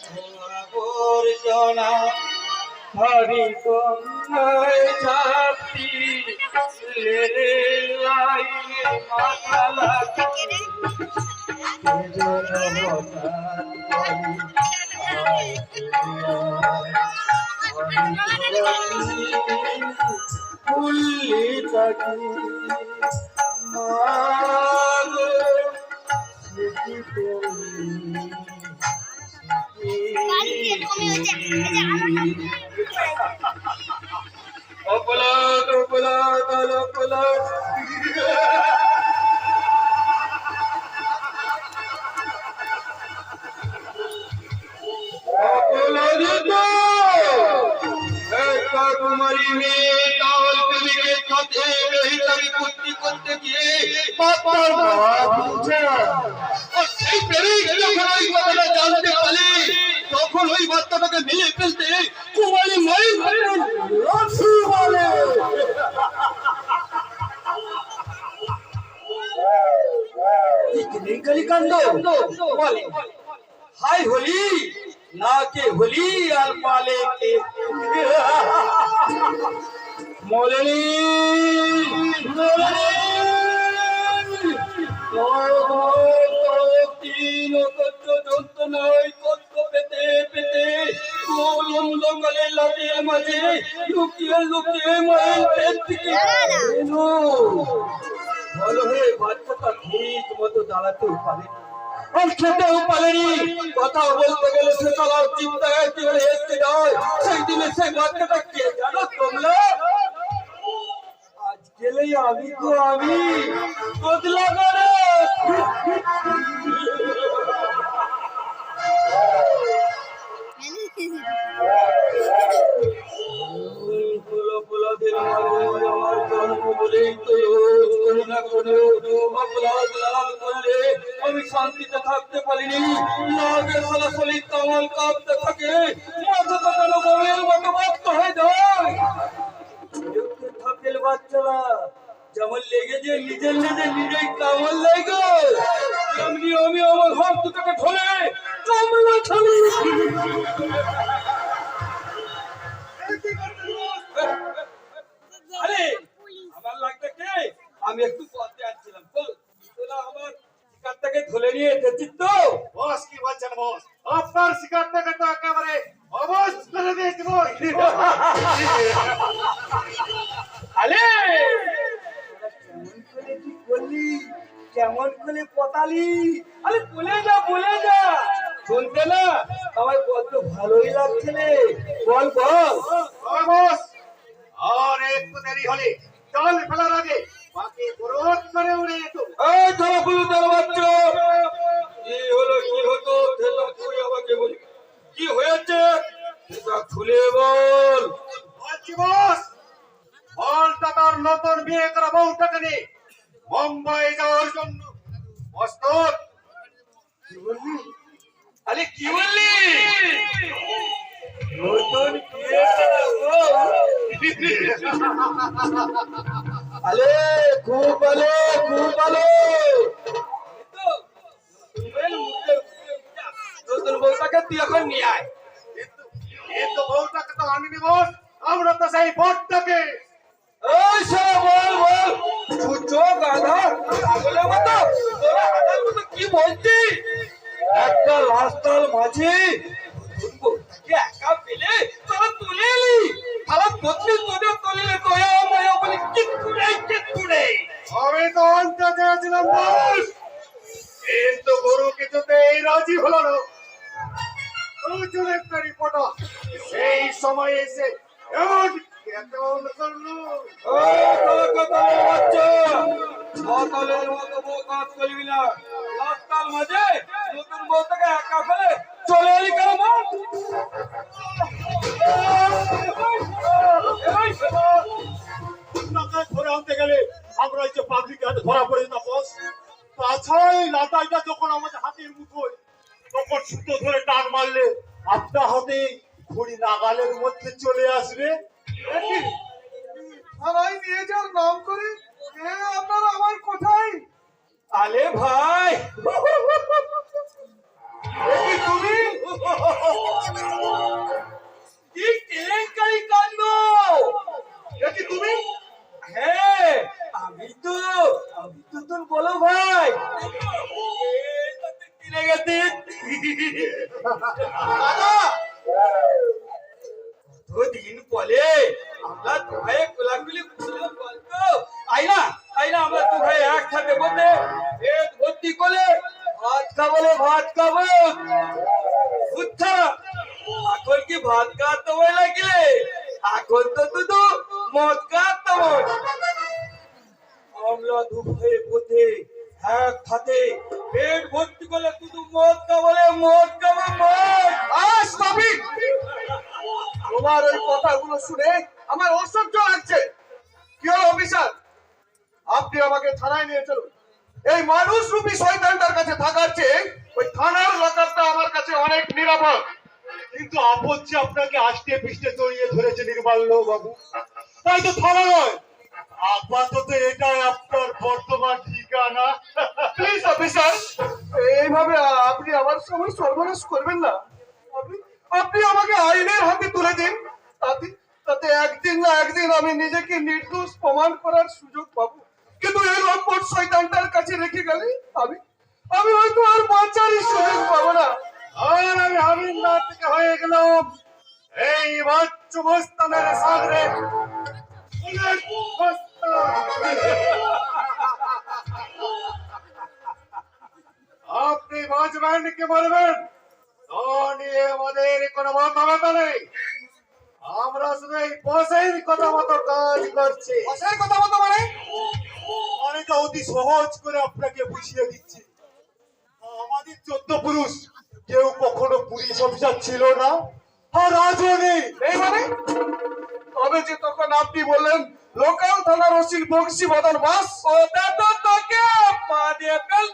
আবর্জনা ভারী গঙ্গায় ঝাঁপি লেরে লাইয়ে মাথা লাগে ফুল্লি থাকি মাগো স্মৃতি তুমি অপলাদ অপলাদ অপলাদ অপলাদিত একটা কুমারী মেয়ে কাল প্রেমিকের সাথে বেহিতারি কুস্তি করতে গিয়ে পাতার ভাত উঠে সেই প্রেমিক যখন ওই কথাটা জানতে পারে তখন ওই বাচ্চাটাকে মেরে ফেলতে কুমারী মায়ের বলে কাণ্ড বলে হাই হোলি না কে হোলি আর পালে কে মরণী তিন যন্ত্রণায় কষ্ট পেতে পেতে জঙ্গলের লাঠের মাঝে লুকিয়ে লুকিয়ে মায়ের পেট থেকে বলো হে বাচ্চাটা ঠিক মতো দাঁড়াতেও পারে আর খেতেও পারেনি কথা বলতে গেলে সে চলার চিন্তায় কি হয়ে এসে যায় সেই দিনে সেই বাচ্চাটা কে জানো তোমরা আজ গেলেই আমি তো আমি বদলা করে আমি শান্তিতে থাকতে পারিনি নাগের সরাসরি কামাল কাঁপতে থাকে মাথাটা কেন গমের মতো ভক্ত হয়ে যায় থাকেল বাচ্চারা যেমন লেগেছে নিজের নিজেই কামাল লেগে তেমনি আমি আমার ভক্তটাকে ধরে কামড়া ছাড়ি আরে আমার লাগবে কে আমি একটু পথে আসছিলাম বল তোরা আমার শিকারটাকে ধরে নিয়ে এসেছিস তো বস কি বলছেন বস আপনার শিকারটাকে তো একেবারে অবশ করে দিয়েছি বস আরে কেমন করে কি করলি কেমন করে পতালি আরে বলে যা শুনতে না আমার কত ভালোই লাগছে রে বল বল বস আর একটু দেরি হলে জল ফেলার আগে বাকি পুরোট করে উড়ে যেত এই ধরো বুলুদের বাচ্চা কি হলো কি হতো সেটা তুই আমাকে বলি কি হয়েছে সেটা খুলে বল বলছি বস বলটা তার নতুন বিয়ে করা বউটাকে নিয়ে মুম্বাই যাওয়ার জন্য প্রস্তুত কি বললি আরে কি বললি নতুন বিয়ে করা বউ আলে খুব ভালো নতুন বউটাকে তুই এখন নিয়ে আয় কিন্তু বউটাকে তো আমি নিব আমরা তো সেই বটটাকে এই বল ছুচো গাধা পাগলের মতো তোরা হাজার মতো কি বলছিস একটা রাস্তার মাঝে নতুন বউটাকে একা পেলে তোরা তুলে এলি খারাপ করছিস তোদের তুলে তোয়া মায়া বলে কিচ্ছু নেই আমি তো আনতে চেয়েছিলাম বস কিন্তু গরু কিছুতেই রাজি হলো না প্রচুর একটা রিপোর্টার সেই সময় এসে এমন কেমন করলো বোতলের মতো বউ কাজ করবি না রাস্তার মাঝে নতুন বউটাকে একা ফেলে চলে এলি কেন ধরে আনতে গেলে আমরা এই যে পাবলিক হাতে ধরা পড়ে না বস তাছাড়া এই লাটাইটা যখন আমাদের হাতের মুঠোয় তখন সুতো ধরে টান মারলে আপনার হাতে ঘড়ি নাগালের মধ্যে চলে আসবে থানায় নিয়ে যাওয়ার নাম করে আপনারা আমার কোথায় আলে ভাই তুমি দাদা দিন বলে আমরা দু ভাই কোলাকুলি করছিলাম বলতো আইনা আমরা দু ভাই একসাথে বলতে পেট ভর্তি করে ভাত খাবো বুঝছা এখন কি ভাত খাওয়াতে হয় লাগিলে এখন তো শুধু মদ খাওয়াতে হয় আমরা দু ভাই বলতে একসাথে পেট ভর্তি করে শুধু মদ খাবো মদ আস বাবি, তোমার ওই কথাগুলো শুনে আমার অসহ্য লাগছে। কি হলো অফিসার, আপনি আমাকে থানায় নিয়ে চলুন। এই মানুষ রূপী শয়তানটার কাছে থাকার চেয়ে ওই থানার লকারটা আমার কাছে অনেক নিরাপদ। কিন্তু আপত্তি আপনাকে আষ্টে পৃষ্ঠে জড়িয়ে ধরেছে নির্মাল্য বাবু, তাই তো থানা নয়। আপাতত এটাই আপনার বর্তমান ঠিকানা। প্লিজ অফিসার, এইভাবে আপনি আমার সময় সর্বনাশ করবেন না। আপনি আমাকে আইনের হাতে তুলে দিন, তাতে একদিন না একদিন আমি নিজেকে নির্দোষ প্রমাণ করার সুযোগ পাবো। কিন্তু এই লম্পট শয়তানটার কাছে রেখে গেলে আমি হয়তো আর বাঁচারই সুযোগ পাবো না। আর আমি হামিনদার থেকে হয়ে গেলাম এই বাচ্চু মস্তানের সাগরে অনেক মস্তান। আপনি বাঁচবেন কি মরবেন তা নিয়ে আমাদের কোনো মাথা ব্যথা নেই। আমরা শুধু এই বসের কথা মতো কাজ করছি। বসের কথা মতো মানে অনেকটা অতি সহজ করে আপনাকে বুঝিয়ে দিচ্ছি। আমাদের 14 পুরুষ কেউ কখনো পুলিশ অফিসার ছিল না, আর আজও নেই। এই মানে তবে যে তখন আপনি বললেন লোকাল থানার ওসি বংশী বদন বাস, ওটা তো তোকে পা দিয়ে ফেল